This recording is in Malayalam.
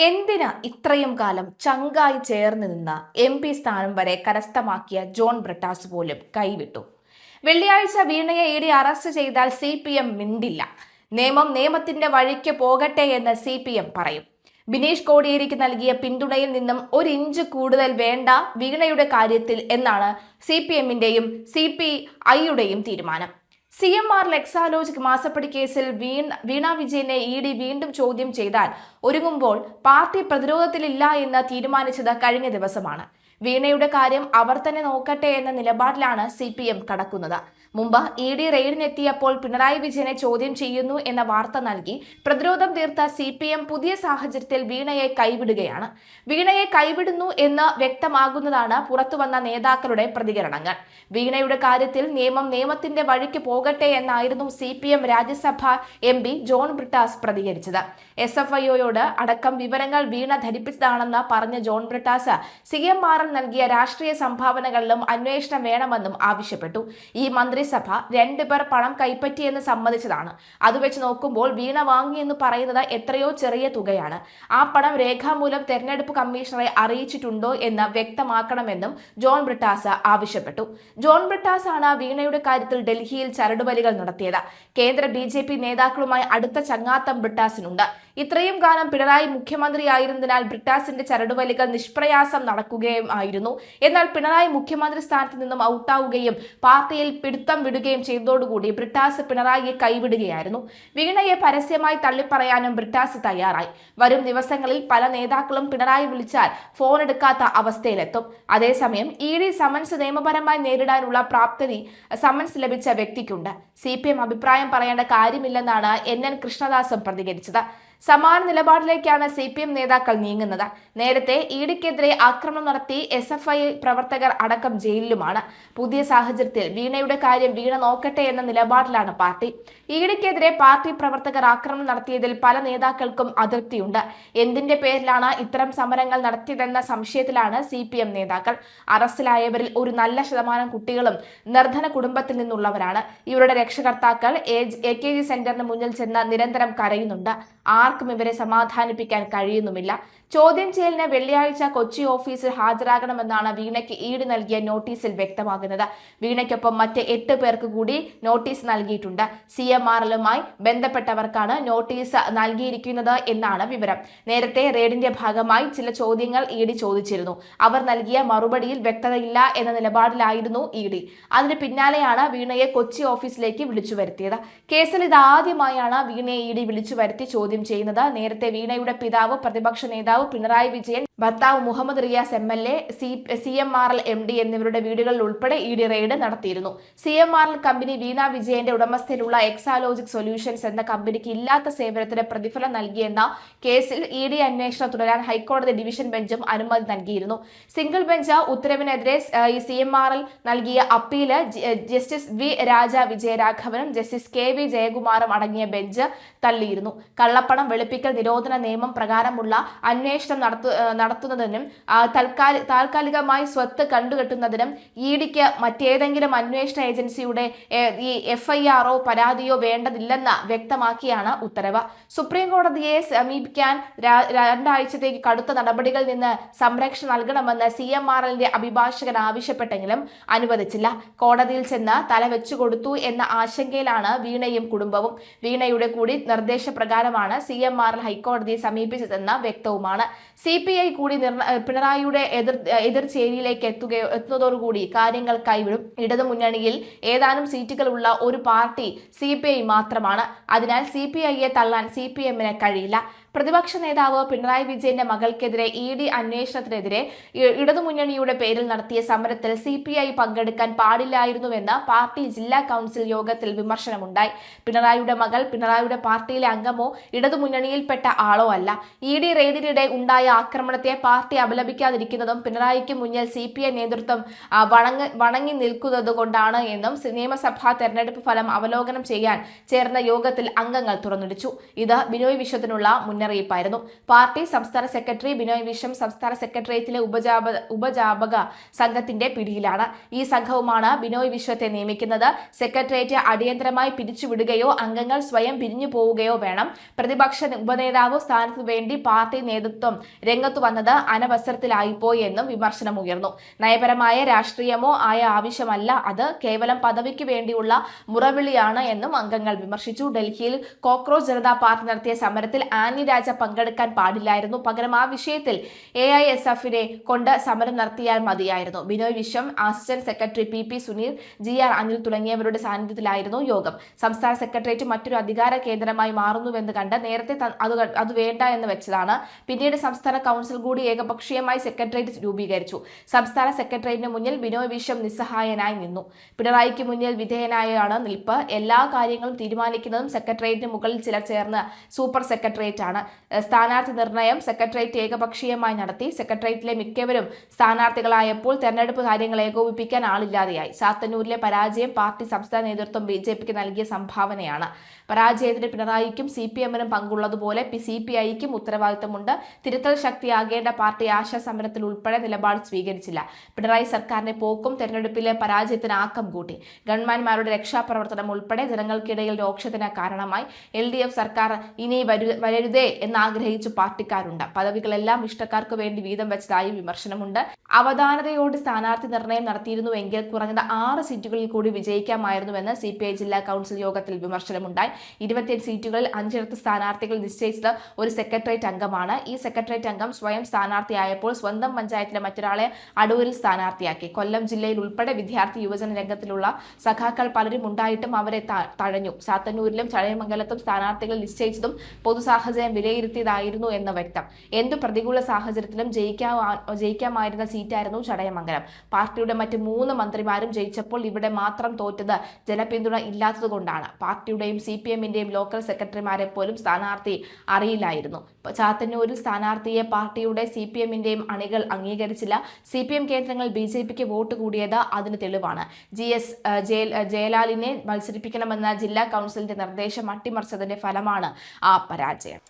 എന്തിന് ഇത്രയും കാലം ചങ്കായി ചേർന്ന് നിന്ന MP സ്ഥാനം വരെ കരസ്ഥമാക്കിയ ജോൺ ബ്രിട്ടാസ് പോലും കൈവിട്ടു? വെള്ളിയാഴ്ച വീണയെ ED അറസ്റ്റ് ചെയ്താൽ CPM മിണ്ടില്ല. നിയമം നിയമത്തിന്റെ വഴിക്ക് പോകട്ടെ എന്ന് CPM പറയും. ബിനീഷ് കോടിയേരിക്ക് നൽകിയ പിന്തുണയിൽ നിന്നും ഒരു ഇഞ്ച് കൂടുതൽ വേണ്ട വീണയുടെ കാര്യത്തിൽ എന്നാണ് CPMന്റെയും CPIയുടെയും തീരുമാനം. CMR എക്സാലോജിക് മാസപ്പടി കേസിൽ വീണ വിജയനെ ED വീണ്ടും ചോദ്യം ചെയ്താൽ ഒരുങ്ങുമ്പോൾ പാർട്ടി പ്രതിരോധത്തിലില്ല എന്ന് തീരുമാനിച്ചത് കഴിഞ്ഞ ദിവസമാണ്. വീണയുടെ കാര്യം അവർ തന്നെ നോക്കട്ടെ എന്ന നിലപാടിലാണ് CPM കടക്കുന്നത്. മുമ്പ് ED റെയ്ഡിനെത്തിയപ്പോൾ പിണറായി വിജയനെ ചോദ്യം ചെയ്യുന്നു എന്ന വാർത്ത നൽകി പ്രതിരോധം തീർത്ത CPM പുതിയ സാഹചര്യത്തിൽ വീണയെ കൈവിടുകയാണ്. വീണയെ കൈവിടുന്നു എന്ന് വ്യക്തമാകുന്നതാണ് പുറത്തുവന്ന നേതാക്കളുടെ പ്രതികരണങ്ങൾ. വീണയുടെ കാര്യത്തിൽ നിയമം നിയമത്തിന്റെ വഴിക്ക് പോകട്ടെ എന്നായിരുന്നു CPM രാജ്യസഭാ MP ജോൺ ബ്രിട്ടാസ് പ്രതികരിച്ചത്. SFIയോട് അടക്കം വിവരങ്ങൾ വീണ ധരിപ്പിച്ചതാണെന്ന് പറഞ്ഞ ജോൺ ബ്രിട്ടാസ് CMR നൽകിയ രാഷ്ട്രീയ സംഭാവനകളിലും അന്വേഷണം വേണമെന്നും ആവശ്യപ്പെട്ടു. ഈ മന്ത്രിസഭ 2 പേർ പണം കൈപ്പറ്റിയെന്ന് സമ്മതിച്ചതാണ്. അത് വെച്ച് നോക്കുമ്പോൾ വീണ വാങ്ങിയെന്ന് പറയുന്നത് എത്രയോ ചെറിയ തുകയാണ്. ആ പണം രേഖാമൂലം തെരഞ്ഞെടുപ്പ് കമ്മീഷണറെ അറിയിച്ചിട്ടുണ്ടോ എന്ന് വ്യക്തമാക്കണമെന്നും ജോൺ ബ്രിട്ടാസ് ആവശ്യപ്പെട്ടു. ജോൺ ബ്രിട്ടാസ് ആണ് വീണയുടെ കാര്യത്തിൽ ഡൽഹിയിൽ ചരടുവലികൾ നടത്തിയത്. കേന്ദ്ര BJP നേതാക്കളുമായി അടുത്ത ചങ്ങാത്തം ബ്രിട്ടാസിനുണ്ട്. ഇത്രയും കാലം പിണറായി മുഖ്യമന്ത്രിയായിരുന്നതിനാൽ ബ്രിട്ടാസിന്റെ ചരടുവലികൾ നിഷ്പ്രയാസം നടക്കുകയും ആയിരുന്നു. എന്നാൽ പിണറായി മുഖ്യമന്ത്രി സ്ഥാനത്ത് നിന്നും ഔട്ടാവുകയും പാർട്ടിയിൽ പിടുത്തം വിടുകയും ചെയ്തതോടുകൂടി ബ്രിട്ടാസ് പിണറായിയെ കൈവിടുകയായിരുന്നു. വീണയെ പരസ്യമായി തള്ളിപ്പറയാനും ബ്രിട്ടാസ് തയ്യാറായി. വരും ദിവസങ്ങളിൽ പല നേതാക്കളും പിണറായി വിളിച്ചാൽ ഫോൺ എടുക്കാത്ത അവസ്ഥയിലെത്തും. അതേസമയം ED സമൻസ് നിയമപരമായി നേരിടാനുള്ള പ്രാപ്തി സമൻസ് ലഭിച്ച വ്യക്തിക്കുണ്ട്. CPM അഭിപ്രായം പറയേണ്ട കാര്യമില്ലെന്നാണ് NN കൃഷ്ണദാസും പ്രതികരിച്ചത്. സമാന നിലപാടിലേക്കാണ് CPM നേതാക്കൾ നീങ്ങുന്നത്. നേരത്തെ EDക്കെതിരെ ആക്രമണം നടത്തി SFI പ്രവർത്തകർ അടക്കം ജയിലിലുമാണ്. പുതിയ സാഹചര്യത്തിൽ വീണയുടെ കാര്യം വീണ നോക്കട്ടെ എന്ന നിലപാടിലാണ് പാർട്ടി. EDക്കെതിരെ പാർട്ടി പ്രവർത്തകർ ആക്രമണം നടത്തിയതിൽ പല നേതാക്കൾക്കും അതൃപ്തിയുണ്ട്. എന്തിന്റെ പേരിലാണ് ഇത്തരം സമരങ്ങൾ നടത്തിയതെന്ന സംശയത്തിലാണ് CPM നേതാക്കൾ. അറസ്റ്റിലായവരിൽ ഒരു നല്ല ശതമാനം കുട്ടികളും നിർധന കുടുംബത്തിൽ നിന്നുള്ളവരാണ്. ഇവരുടെ രക്ഷകർത്താക്കൾ AKG സെന്ററിന് മുന്നിൽ ചെന്ന് നിരന്തരം കരയുന്നുണ്ട്. ആർക്കും ഇവരെ സമാധാനിപ്പിക്കാൻ കഴിയുന്നുമില്ല. ചോദ്യം ചെയ്യലിന് വെള്ളിയാഴ്ച കൊച്ചി ഓഫീസിൽ ഹാജരാകണമെന്നാണ് വീണയ്ക്ക് ED നൽകിയ നോട്ടീസിൽ വ്യക്തമാകുന്നത്. വീണയ്ക്കൊപ്പം മറ്റ് 8 പേർക്ക് കൂടി നോട്ടീസ് നൽകിയിട്ടുണ്ട്. CMRലുമായി ബന്ധപ്പെട്ടവർക്കാണ് നോട്ടീസ് നൽകിയിരിക്കുന്നത് എന്നാണ് വിവരം. നേരത്തെ റെയ്ഡിന്റെ ഭാഗമായി ചില ചോദ്യങ്ങൾ ED ചോദിച്ചിരുന്നു. അവർ നൽകിയ മറുപടിയിൽ വ്യക്തതയില്ല എന്ന നിലപാടിലായിരുന്നു ED. അതിന് പിന്നാലെയാണ് വീണയെ കൊച്ചി ഓഫീസിലേക്ക് വിളിച്ചു വരുത്തിയത്. കേസിൽ ഇതാദ്യമായാണ് വീണയെ ED വിളിച്ചു വരുത്തി ചോദ്യം ചെയ്യുന്നത്. നേരത്തെ വീണയുടെ പിതാവ് പ്രതിപക്ഷ നേതാവ് പിണറായി വിജയൻ, ഭർത്താവ് Muhammad Riyas MLA, CMRL MD എന്നിവരുടെ വീടുകളിൽ ഉൾപ്പെടെ ED റെയ്ഡ് നടത്തിയിരുന്നു. CMRL കമ്പനി വീണ വിജയന്റെ ഉടമസ്ഥയിലുള്ള എക്സാലോജിക് സൊല്യൂഷൻസ് എന്ന കമ്പനിക്ക് ഇല്ലാത്ത സേവനത്തിന് പ്രതിഫലം നൽകിയെന്ന കേസിൽ ED അന്വേഷണം തുടരാൻ ഹൈക്കോടതി ഡിവിഷൻ ബെഞ്ചും അനുമതി നൽകിയിരുന്നു. സിംഗിൾ ബെഞ്ച് ഉത്തരവിനെതിരെ CMRL നൽകിയ അപ്പീല് ജസ്റ്റിസ് V രാജ വിജയരാഘവനും ജസ്റ്റിസ് KV ജയകുമാറും അടങ്ങിയ ബെഞ്ച് തള്ളിയിരുന്നു. കള്ളപ്പണം വെളുപ്പിക്കൽ നിരോധന നിയമം പ്രകാരമുള്ള അന്വേഷണം നടത്തുന്നതിനും താൽക്കാലികമായി സ്വത്ത് കണ്ടുകെട്ടുന്നതിനും EDക്ക് മറ്റേതെങ്കിലും അന്വേഷണ ഏജൻസിയുടെ FIRോ പരാതിയോ വേണ്ടതില്ലെന്ന് വ്യക്തമാക്കിയാണ് ഉത്തരവ്. സുപ്രീം കോടതിയെ സമീപിക്കാൻ 2 ആഴ്ചത്തേക്ക് കടുത്ത നടപടികളിൽ നിന്ന് സംരക്ഷണം നൽകണമെന്ന് CMRLന്റെ അഭിഭാഷകൻ ആവശ്യപ്പെട്ടെങ്കിലും അനുവദിച്ചില്ല. കോടതിയിൽ ചെന്ന് തല വെച്ചുകൊടുത്തു എന്ന ആശങ്കയിലാണ് വീണയും കുടുംബവും. വീണയുടെ കൂടി നിർദ്ദേശപ്രകാരമാണ് CMRL ഹൈക്കോടതിയെ സമീപിച്ചതെന്ന് വ്യക്തവുമാണ്. CPI കൂടി പിണറായിയുടെ എതിർചേരിയിലേക്ക് എത്തുന്നതോടുകൂടി കാര്യങ്ങൾ കൈവിടും. ഇടതുമുന്നണിയിൽ ഏതാനും സീറ്റുകളുള്ള ഒരു പാർട്ടി CPI മാത്രമാണ്. അതിനാൽ CPIയെ തള്ളാൻ CPMന് കഴിയില്ല. പ്രതിപക്ഷ നേതാവ് പിണറായി വിജയന്റെ മകൾക്കെതിരെ ED അന്വേഷണത്തിനെതിരെ ഇടതുമുന്നണിയുടെ പേരിൽ നടത്തിയ സമരത്തിൽ CPI പങ്കെടുക്കാൻ പാടില്ലായിരുന്നുവെന്ന് പാർട്ടി ജില്ലാ കൗൺസിൽ യോഗത്തിൽ വിമർശനമുണ്ടായി. പിണറായിയുടെ മകൾ പിണറായിയുടെ പാർട്ടിയിലെ അംഗമോ ഇടതുമുന്നണിയിൽപ്പെട്ട ആളോ അല്ല. ED റെയ്ഡിനിടെ ഉണ്ടായ ആക്രമണത്തെ പാർട്ടി അപലപിക്കാതിരിക്കുന്നതും പിണറായിക്ക് മുന്നിൽ CPI നേതൃത്വം വണങ്ങി നിൽക്കുന്നതുകൊണ്ടാണ് എന്നും നിയമസഭാ തെരഞ്ഞെടുപ്പ് ഫലം അവലോകനം ചെയ്യാൻ ചേർന്ന യോഗത്തിൽ അംഗങ്ങൾ തുറന്നടിച്ചു. ഇത് ബിനോയ് വിശ്വത്തിനുള്ള മുന്നറിയിപ്പ്. മുന്നറിയിപ്പായിരുന്നു. പാർട്ടി സംസ്ഥാന സെക്രട്ടറി ബിനോയ് വിശ്വം സംസ്ഥാന സെക്രട്ടേറിയറ്റിലെ ഉപജാപക സംഘത്തിന്റെ പിടിയിലാണ്. ഈ സംഘവുമാണ് ബിനോയ് വിശ്വത്തെ നിയമിക്കുന്നത്. സെക്രട്ടേറിയറ്റ് അടിയന്തരമായി പിരിച്ചുവിടുകയോ അംഗങ്ങൾ സ്വയം പിരിഞ്ഞു പോവുകയോ വേണം. പ്രതിപക്ഷ ഉപനേതാവ് സ്ഥാനത്തു വേണ്ടി പാർട്ടി നേതൃത്വം രംഗത്തു വന്നത് അനവസരത്തിലായിപ്പോയി എന്നും വിമർശനമുയർന്നു. നയപരമായ രാഷ്ട്രീയമോ ആയ ആവശ്യമല്ല അത്, കേവലം പദവിക്ക് വേണ്ടിയുള്ള മുറവിളിയാണ് എന്നും അംഗങ്ങൾ വിമർശിച്ചു. ഡൽഹിയിൽ കോക്രോച്ച് ജനതാ പാർട്ടി നടത്തിയ സമരത്തിൽ ആനി രാജ പങ്കെടുക്കാൻ പാടില്ലായിരുന്നു. പകരം ആ വിഷയത്തിൽ AISFനെ കൊണ്ട് സമരം നടത്തിയാൽ മതിയായിരുന്നു. Binoy Viswam, assistant secretary PP Suneer, GR Anil തുടങ്ങിയവരുടെ സാന്നിധ്യത്തിലായിരുന്നു യോഗം. സംസ്ഥാന സെക്രട്ടേറിയറ്റ് മറ്റൊരു അധികാര കേന്ദ്രമായി മാറുന്നുവെന്ന് കണ്ട് നേരത്തെ അത് വേണ്ട എന്ന് വെച്ചതാണ്. പിന്നീട് സംസ്ഥാന കൗൺസിൽ കൂടി ഏകപക്ഷീയമായി സെക്രട്ടേറിയറ്റ് രൂപീകരിച്ചു. സംസ്ഥാന സെക്രട്ടേറിയറ്റിന് മുന്നിൽ ബിനോയ് വിശ്വം നിസ്സഹായനായി നിന്നു. പിണറായിക്ക് മുന്നിൽ വിധേയനായാണ് നിൽപ്പ്. എല്ലാ കാര്യങ്ങളും തീരുമാനിക്കുന്നതും സെക്രട്ടേറിയറ്റിന് മുകളിൽ ചിലർ ചേർന്ന് സൂപ്പർ സെക്രട്ടേറിയറ്റ് ആണ്. സ്ഥാനാർത്ഥി നിർണയം സെക്രട്ടേറിയറ്റ് ഏകപക്ഷീയമായി നടത്തി. സെക്രട്ടേറിയറ്റിലെ മിക്കവരും സ്ഥാനാർത്ഥികളായപ്പോൾ തെരഞ്ഞെടുപ്പ് കാര്യങ്ങൾ ഏകോപിപ്പിക്കാൻ ആളില്ലാതെയായി. ചാത്തന്നൂരിലെ പരാജയം പാർട്ടി സംസ്ഥാന നേതൃത്വം BJPക്ക് നൽകിയ സംഭാവനയാണ്. പരാജയത്തിന് പിണറായിക്കും CPMനും പങ്കുള്ളതുപോലെ CPIക്കും ഉത്തരവാദിത്തമുണ്ട്. തിരുത്തൽ ശക്തിയാകേണ്ട പാർട്ടി ആശാസമരത്തിൽ ഉൾപ്പെടെ നിലപാട് സ്വീകരിച്ചില്ല. പിണറായി സർക്കാരിന്റെ പോക്കും തെരഞ്ഞെടുപ്പിലെ പരാജയത്തിന് ആക്കം കൂട്ടി. ഗവൺമെന്റ്മാരുടെ രക്ഷാപ്രവർത്തനം ഉൾപ്പെടെ ജനങ്ങൾക്കിടയിൽ രോക്ഷത്തിന് കാരണമായി. LDF സർക്കാർ ഇനി വരരുതേ എന്നാഗ്രഹിച്ചു പാർട്ടിക്കാരുണ്ട്. പദവികളെല്ലാം ഇഷ്ടക്കാർക്ക് വേണ്ടി വീതം വെച്ചതായി വിമർശനമുണ്ട്. അവധാനതയോട് സ്ഥാനാർത്ഥി നിർണയം നടത്തിയിരുന്നുവെങ്കിൽ കുറഞ്ഞത് 6 സീറ്റുകളിൽ കൂടി വിജയിക്കാമായിരുന്നുവെന്ന് CPI ജില്ലാ കൗൺസിൽ യോഗത്തിൽ വിമർശനമുണ്ടായി. 25 സീറ്റുകളിൽ 5 സ്ഥാനാർത്ഥികൾ നിശ്ചയിച്ചത് ഒരു സെക്രട്ടേറിയറ്റ് അംഗമാണ്. ഈ സെക്രട്ടേറിയറ്റ് അംഗം സ്വയം സ്ഥാനാർത്ഥിയായപ്പോൾ സ്വന്തം പഞ്ചായത്തിലെ മറ്റൊരാളെ അടൂരിൽ സ്ഥാനാർത്ഥിയാക്കി. കൊല്ലം ജില്ലയിൽ ഉൾപ്പെടെ വിദ്യാർത്ഥി യുവജന രംഗത്തിലുള്ള സഖാക്കൾ പലരും ഉണ്ടായിട്ടും അവരെ തഴഞ്ഞു. ചാത്തന്നൂരിലും ചടയമംഗലത്തും സ്ഥാനാർത്ഥികൾ നിശ്ചയിച്ചതും പൊതുസാഹചര്യം വിലയിരുത്തിയതായിരുന്നു എന്ന് വ്യക്തം. എന്തു പ്രതികൂല സാഹചര്യത്തിലും ജയിക്കാമായിരുന്ന സീറ്റായിരുന്നു ചടയമംഗലം. പാർട്ടിയുടെ മറ്റ് 3 മന്ത്രിമാരും ജയിച്ചപ്പോൾ ഇവിടെ മാത്രം തോറ്റത് ജനപിന്തുണ ഇല്ലാത്തതുകൊണ്ടാണ്. പാർട്ടിയുടെയും CPMന്റെയും ലോക്കൽ സെക്രട്ടറിമാരെ പോലും സ്ഥാനാർത്ഥി അറിയില്ലായിരുന്നു. ചാത്തന്നൂരിൽ സ്ഥാനാർത്ഥിയെ പാർട്ടിയുടെ CPMന്റെയും അണികൾ അംഗീകരിച്ചില്ല. CPM കേന്ദ്രങ്ങൾ BJPക്ക് വോട്ട് കൂടിയത് അതിന് തെളിവാണ്. GS ജയലാലിനെ മത്സരിപ്പിക്കണമെന്ന ജില്ലാ കൗൺസിലിന്റെ നിർദ്ദേശം അട്ടിമറിച്ചതിന്റെ ഫലമാണ് ആ പരാജയം.